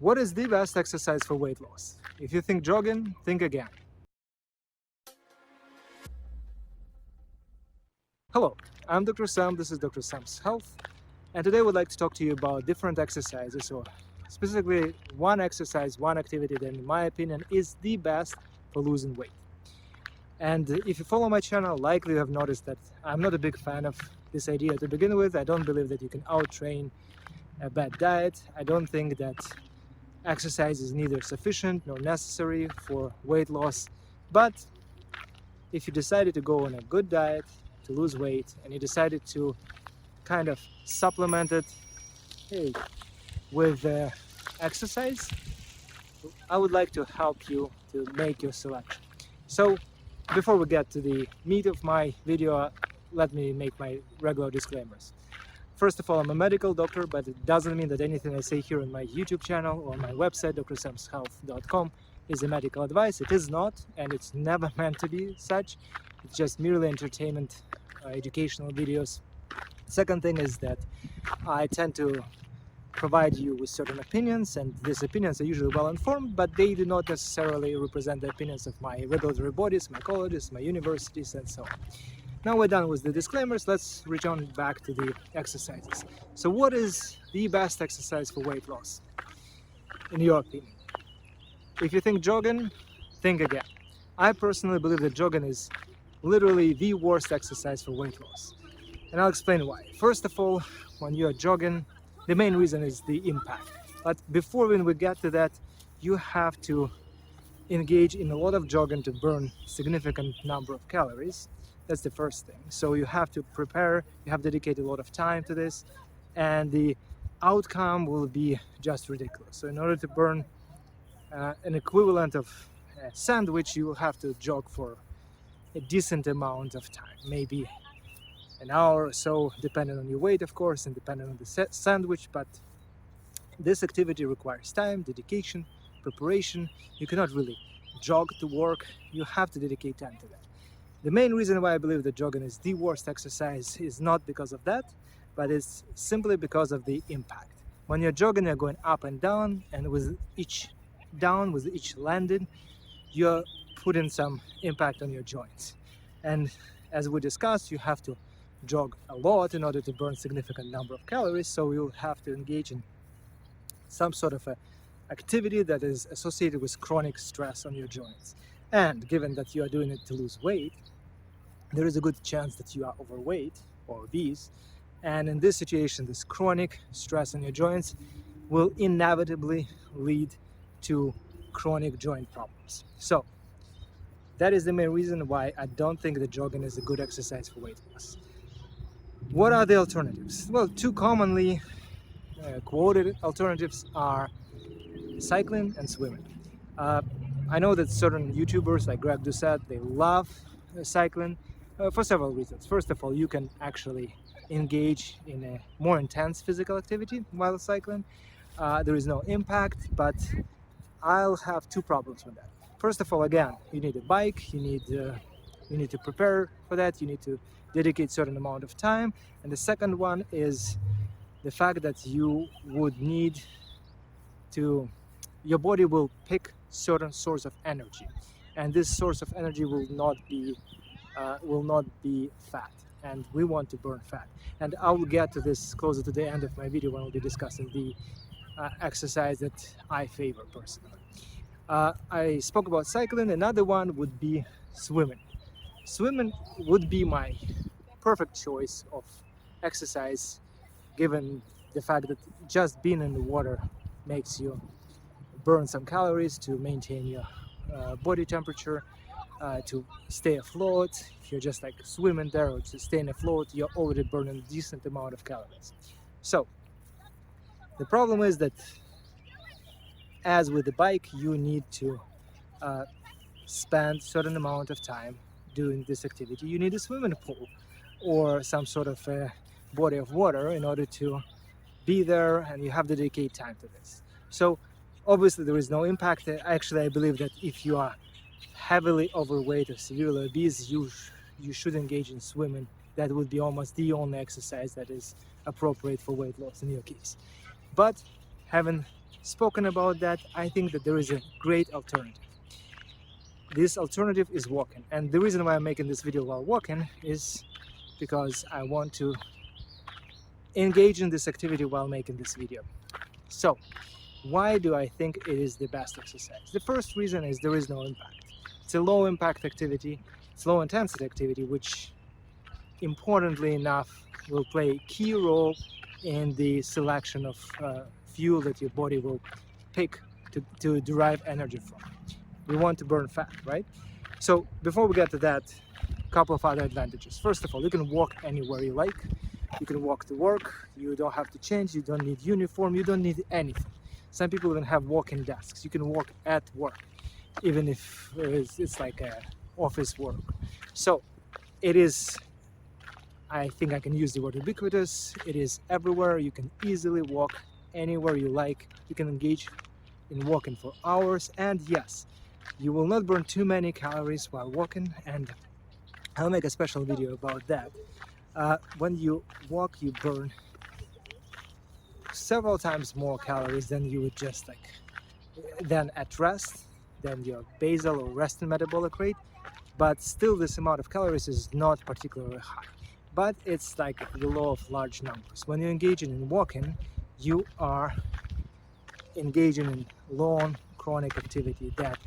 What is the best exercise for weight loss? If you think jogging, think again. Hello, I'm Dr. Sam, this is Dr. Sam's Health, and today I would like to talk to you about different exercises, or specifically one exercise, one activity that in my opinion is the best for losing weight. And if you follow my channel, likely you have noticed that I'm not a big fan of this idea to begin with. I don't believe that you can out-train a bad diet. I don't think that exercise is neither sufficient nor necessary for weight loss. But if you decided to go on a good diet to lose weight, and you decided to kind of supplement it with exercise, I would like to help you to make your selection. So before we get to the meat of my video, let me make my regular disclaimers. First of all, I'm a medical doctor, but it doesn't mean that anything I say here on my YouTube channel or my website, drsamshealth.com, is a medical advice. It is not, and it's never meant to be such. It's just merely entertainment, educational videos. Second thing is that I tend to provide you with certain opinions, and these opinions are usually well informed, but they do not necessarily represent the opinions of my regulatory bodies, my colleges, my universities, and so on. Now we're done with the disclaimers, let's return back to the exercises. So what is the best exercise for weight loss, in your opinion? If you think jogging, think again. I personally believe that jogging is literally the worst exercise for weight loss. And I'll explain why. First of all, when you're jogging, the main reason is the impact. But before we get to that, you have to engage in a lot of jogging to burn significant number of calories. That's the first thing. So you have to prepare, you have dedicated a lot of time to this, and the outcome will be just ridiculous. So in order to burn an equivalent of a sandwich, you will have to jog for a decent amount of time, maybe an hour or so, depending on your weight, of course, and depending on the sandwich. But this activity requires time, dedication, preparation. You cannot really jog to work. You have to dedicate time to that. The main reason why I believe that jogging is the worst exercise is not because of that, but it's simply because of the impact. When you're jogging, you're going up and down, and with each down, with each landing, you're putting some impact on your joints. And as we discussed, you have to jog a lot in order to burn significant number of calories, so you'll have to engage in some sort of a activity that is associated with chronic stress on your joints. And given that you are doing it to lose weight, there is a good chance that you are overweight or obese, and in this situation, this chronic stress on your joints will inevitably lead to chronic joint problems. So that is the main reason why I don't think that jogging is a good exercise for weight loss. What are the alternatives? Well, two commonly quoted alternatives are cycling and swimming. I know that certain YouTubers like Greg Doucette, they love cycling for several reasons. First of all, you can actually engage in a more intense physical activity while cycling. There is no impact, but I'll have two problems with that. First of all, again, you need a bike, you need to prepare for that, you need to dedicate certain amount of time, and the second one is the fact that you would need to, your body will pick certain source of energy, and this source of energy will not be fat, and we want to burn fat. And I will get to this closer to the end of my video when we'll be discussing the exercise that I favor personally. I spoke about cycling. Another one would be swimming. Swimming would be my perfect choice of exercise, given the fact that just being in the water makes you burn some calories to maintain your body temperature, to stay afloat. If you're just like swimming there or to staying afloat, you're already burning a decent amount of calories. So the problem is that, as with the bike, you need to spend certain amount of time doing this activity. You need a swimming pool or some sort of a body of water in order to be there, and you have to dedicate time to this. So obviously there is no impact. Actually, I believe that if you are heavily overweight or severely obese, you should engage in swimming. That would be almost the only exercise that is appropriate for weight loss in your case. But having spoken about that, I think that there is a great alternative. This alternative is walking, and the reason why I'm making this video while walking is because I want to engage in this activity while making this video. So why do I think it is the best exercise? The first reason is there is no impact. It's a low impact activity, it's low intensity activity, which importantly enough will play a key role in the selection of fuel that your body will pick to derive energy from. We want to burn fat, right? So before we get to that, a couple of other advantages. First of all, you can walk anywhere you like. You can walk to work, you don't have to change, you don't need uniform, you don't need anything. Some people even have walking desks. You can walk at work, even if it's like a office work. So it is, I think I can use the word ubiquitous. It is everywhere. You can easily walk anywhere you like. You can engage in walking for hours, and yes, you will not burn too many calories while walking, and I'll make a special video about that. When you walk, you burn several times more calories than you would just than at rest, than your basal or resting metabolic rate, but still this amount of calories is not particularly high. But it's like the law of large numbers. When you're engaging in walking, you are engaging in long chronic activity that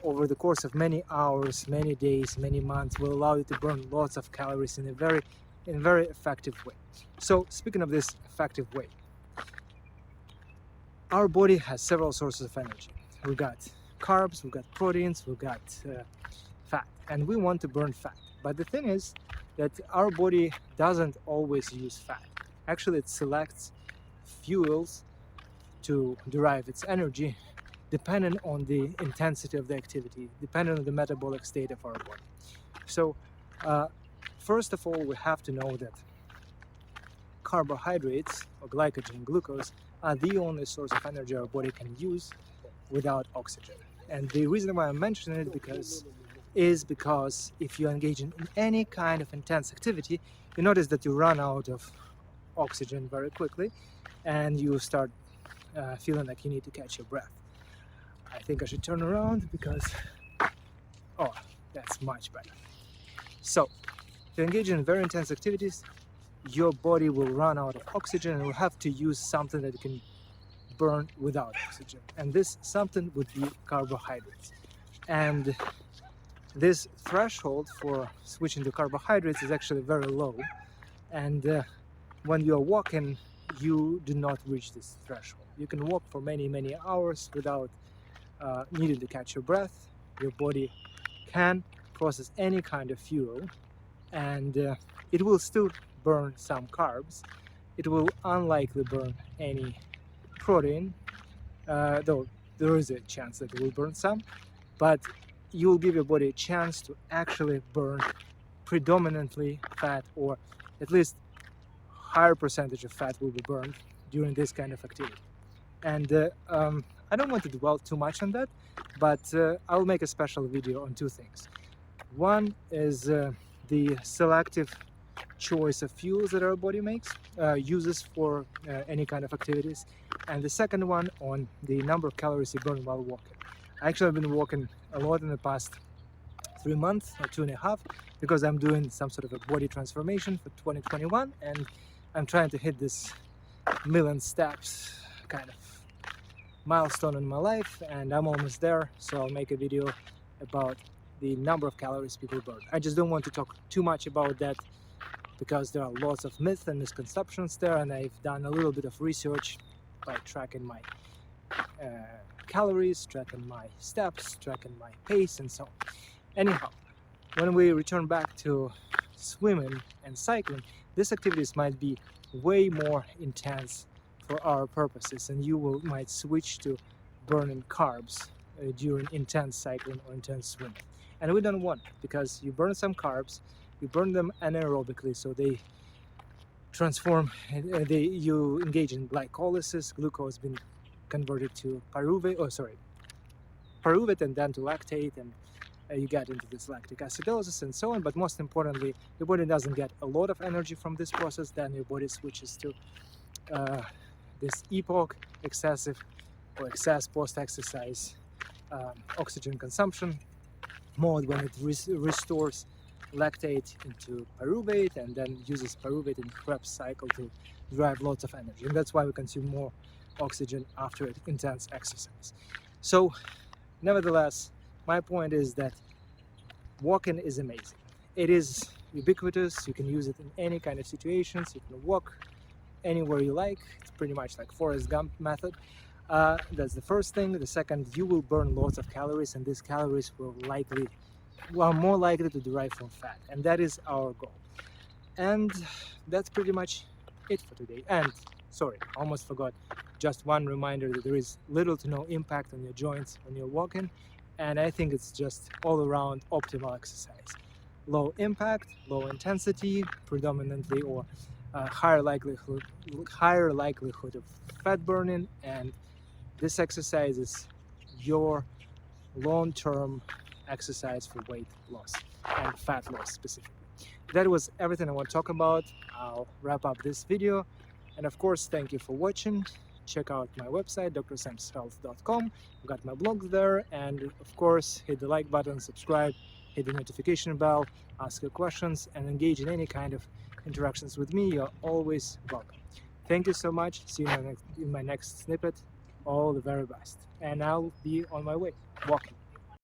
over the course of many hours, many days, many months will allow you to burn lots of calories in a very effective way. So speaking of this effective way, our body has several sources of energy. We've got carbs, we've got proteins, we've got fat, and we want to burn fat. But the thing is that our body doesn't always use fat. Actually, it selects fuels to derive its energy depending on the intensity of the activity, depending on the metabolic state of our body. So first of all, we have to know that carbohydrates or glycogen, glucose, are the only source of energy our body can use without oxygen. And the reason why I'm mentioning it is because if you engage in any kind of intense activity, you notice that you run out of oxygen very quickly and you start feeling like you need to catch your breath. I think I should turn around because, oh, that's much better. So, if you engage in very intense activities, your body will run out of oxygen and will have to use something that can burn without oxygen. And this something would be carbohydrates. And this threshold for switching to carbohydrates is actually very low. And when you're walking, you do not reach this threshold. You can walk for many hours without needing to catch your breath. Your body can process any kind of fuel, and it will still burn some carbs. It will unlikely burn any protein, though there is a chance that it will burn some, but you will give your body a chance to actually burn predominantly fat, or at least higher percentage of fat will be burned during this kind of activity. And I don't want to dwell too much on that, but I'll make a special video on two things. One is the selective choice of fuels that our body uses for any kind of activities, and the second one on the number of calories you burn while walking. Actually, I've been walking a lot in the past 3 months or 2.5 because I'm doing some sort of a body transformation for 2021, and I'm trying to hit this 1,000,000 steps kind of milestone in my life, and I'm almost there. So I'll make a video about the number of calories people burn. I just don't want to talk too much about that because there are lots of myths and misconceptions there, and I've done a little bit of research by tracking my calories, tracking my steps, tracking my pace, and so on. Anyhow, when we return back to swimming and cycling, these activities might be way more intense for our purposes, and you might switch to burning carbs during intense cycling or intense swimming. And we don't want it, because you burn some carbs, you burn them anaerobically, so they transform, you engage in glycolysis, glucose has been converted to pyruvate and then to lactate, and you get into this lactic acidosis and so on. But most importantly, your body doesn't get a lot of energy from this process. Then your body switches to this EPOC, excessive or excess post-exercise oxygen consumption mode, when it restores lactate into pyruvate and then uses pyruvate in the Krebs cycle to drive lots of energy. And that's why we consume more oxygen after intense exercise. So nevertheless, my point is that walking is amazing. It is ubiquitous. You can use it in any kind of situations. You can walk anywhere you like. It's pretty much like Forrest Gump method. That's the first thing. The second, you will burn lots of calories, and these calories are more likely to derive from fat, and that is our goal. And that's pretty much it for today. And sorry, almost forgot, just one reminder that there is little to no impact on your joints when you're walking, and I think it's just all around optimal exercise. Low impact, low intensity predominantly, or higher likelihood of fat burning, and this exercise is your long-term exercise for weight loss and fat loss specifically. That was everything I want to talk about. I'll wrap up this video, and of course, thank you for watching. Check out my website, drsamshealth.com. I've got my blog there, and of course, hit the like button, subscribe, hit the notification bell, ask your questions, and engage in any kind of interactions with me. You're always welcome. Thank you so much. See you in my next snippet. All the very best. And I'll be on my way walking.